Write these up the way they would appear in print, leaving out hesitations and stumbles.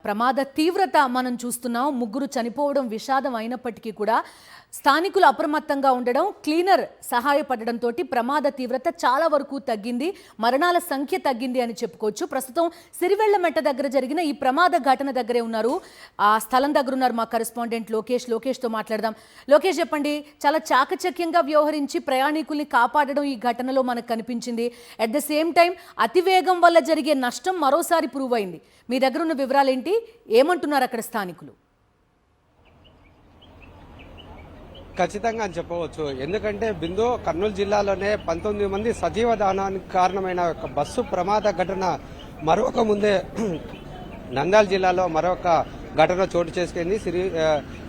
ప్రమాద తీవ్రత మనం చూస్తున్నాం. ముగ్గురు చనిపోవడం విషాదం అయినప్పటికీ కూడా స్థానికులు అప్రమత్తంగా ఉండడం, క్లీనర్ సహాయపడడంతో ప్రమాద తీవ్రత చాలా వరకు తగ్గింది, మరణాల సంఖ్య తగ్గింది అని చెప్పుకోవచ్చు. ప్రస్తుతం సిరివెళ్లమెట్ట దగ్గర జరిగిన ఈ ప్రమాద ఘటన దగ్గరే ఉన్నారు, ఆ స్థలం దగ్గర ఉన్నారు మా కరెస్పాండెంట్ లోకేష్తో మాట్లాడదాం. లోకేష్, చెప్పండి, చాలా చాకచక్యంగా వ్యవహరించి ప్రయాణికుల్ని కాపాడడం ఈ ఘటనలో మనకు కనిపించింది. అట్ ద సేమ్ టైం అతివేగం వల్ల జరిగే నష్టం మరోసారి ప్రూవ్ అయింది. మీ దగ్గర ఉన్న వివరాలేంటి, ఏమంటున్నారు అక్కడ స్థానికులు? ఖచ్చితంగా అని చెప్పవచ్చు. ఎందుకంటే బిందు కర్నూలు జిల్లాలోనే 19 మంది సజీవ దహనానికి కారణమైన ఒక బస్సు ప్రమాద ఘటన మరొక ముందే నంద్యాల జిల్లాలో మరొక ఘటన చోటు చేసుకుంది.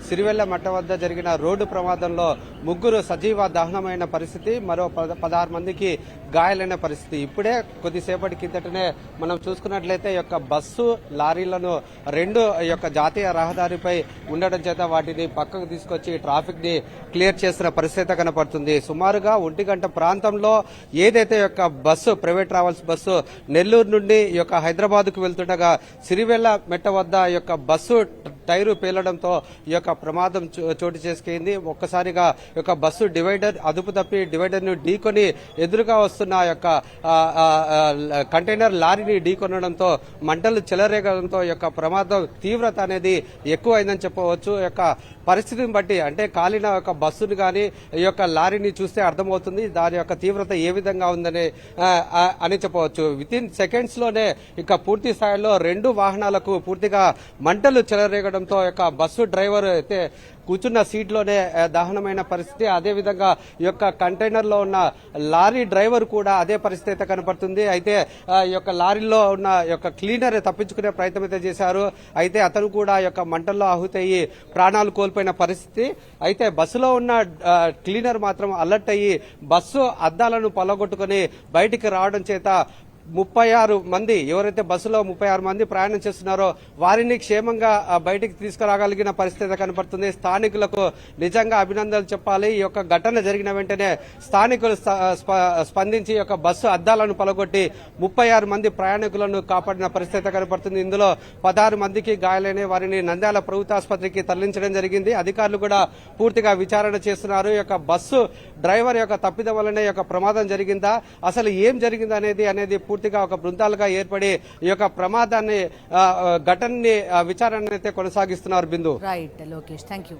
సిరివెళ్లమెట్ట వద్ద జరిగిన రోడ్డు ప్రమాదంలో ముగ్గురు సజీవ దహనమైన పరిస్థితి, మరో 16 మందికి గాయాలైన పరిస్థితి. ఇప్పుడే కొద్దిసేపటి కిందటనే మనం చూసుకున్నట్లయితే ఈ యొక్క బస్సు లారీలను రెండు జాతీయ రహదారిపై ఉండడం చేత వాటిని పక్కకు తీసుకొచ్చి ట్రాఫిక్ ని క్లియర్ చేస్తున్న పరిస్థితి కనపడుతుంది. సుమారుగా 1 గంట ప్రాంతంలో ఏదైతే bus, private travels bus Nellore నుండి హైదరాబాద్ కు వెళ్తుండగా సిరివెళ్లమెట్ట వద్ద బస్సు టైరు పేలడంతో ఈ ప్రమాదం చోటు చేసుకుంది. ఒక్కసారిగా బస్సు డివైడర్ అదుపు తప్పి డివైడర్ ను ఢీకొని ఎదురుగా వస్తున్న కంటైనర్ లారీని ఢీకొనడంతో మంటలు చెలరేగడంతో ప్రమాదం తీవ్రత అనేది ఎక్కువైందని చెప్పవచ్చు. పరిస్థితిని బట్టి, అంటే కాలిన బస్సును గాని ఈ లారీని చూస్తే అర్థమవుతుంది దాని తీవ్రత ఏ విధంగా ఉందని అని చెప్పవచ్చు. వితిన్ సెకండ్స్ లోనే పూర్తి స్థాయిలో 2 వాహనాలకు పూర్తిగా మంటలు చెలరేగడంతో బస్సు డ్రైవర్ అయితే కూర్చున్న సీట్ లోనే దహనమైన పరిస్థితి. అదేవిధంగా ఈ కంటైనర్ లో ఉన్న లారీ డ్రైవర్ కూడా అదే పరిస్థితి అయితే కనపడుతుంది. అయితే ఈ లారీలో ఉన్న క్లీనర్ తప్పించుకునే ప్రయత్నం అయితే చేశారు. అయితే అతను కూడా మంటల్లో ఆహుతయ్యి ప్రాణాలు కోల్పోయిన పరిస్థితి. అయితే బస్సులో ఉన్న క్లీనర్ మాత్రం అలర్ట్ అయ్యి బస్సు అద్దాలను పలగొట్టుకుని బయటికి రావడం చేత 36 మంది, ఎవరైతే బస్సులో 36 మంది ప్రయాణం చేస్తున్నారో వారిని క్షేమంగా బయటికి తీసుకురాగలిగిన పరిస్థితి కనపడుతుంది. స్థానికులకు నిజంగా అభినందనలు చెప్పాలి. ఈ ఘటన జరిగిన వెంటనే స్థానికులు స్పందించి బస్సు అద్దాలను పలగొట్టి 36 మంది ప్రయాణికులను కాపాడిన పరిస్థితి కనపడుతుంది. ఇందులో 16 మందికి గాయాలైన వారిని నంద్యాల ప్రభుత్వ ఆసుపత్రికి తరలించడం జరిగింది. అధికారులు కూడా పూర్తిగా విచారణ చేస్తున్నారు. బస్సు డ్రైవర్ తప్పిదం వల్లనే ప్రమాదం జరిగిందా, అసలు ఏం జరిగింది అనేది పూర్తిగా బృందాలుగా ఏర్పడి ఈ ప్రమాదాన్ని ఘటనని విచారణ అయితే కొనసాగిస్తున్నారు. Bindu. Right Lokesh, thank you.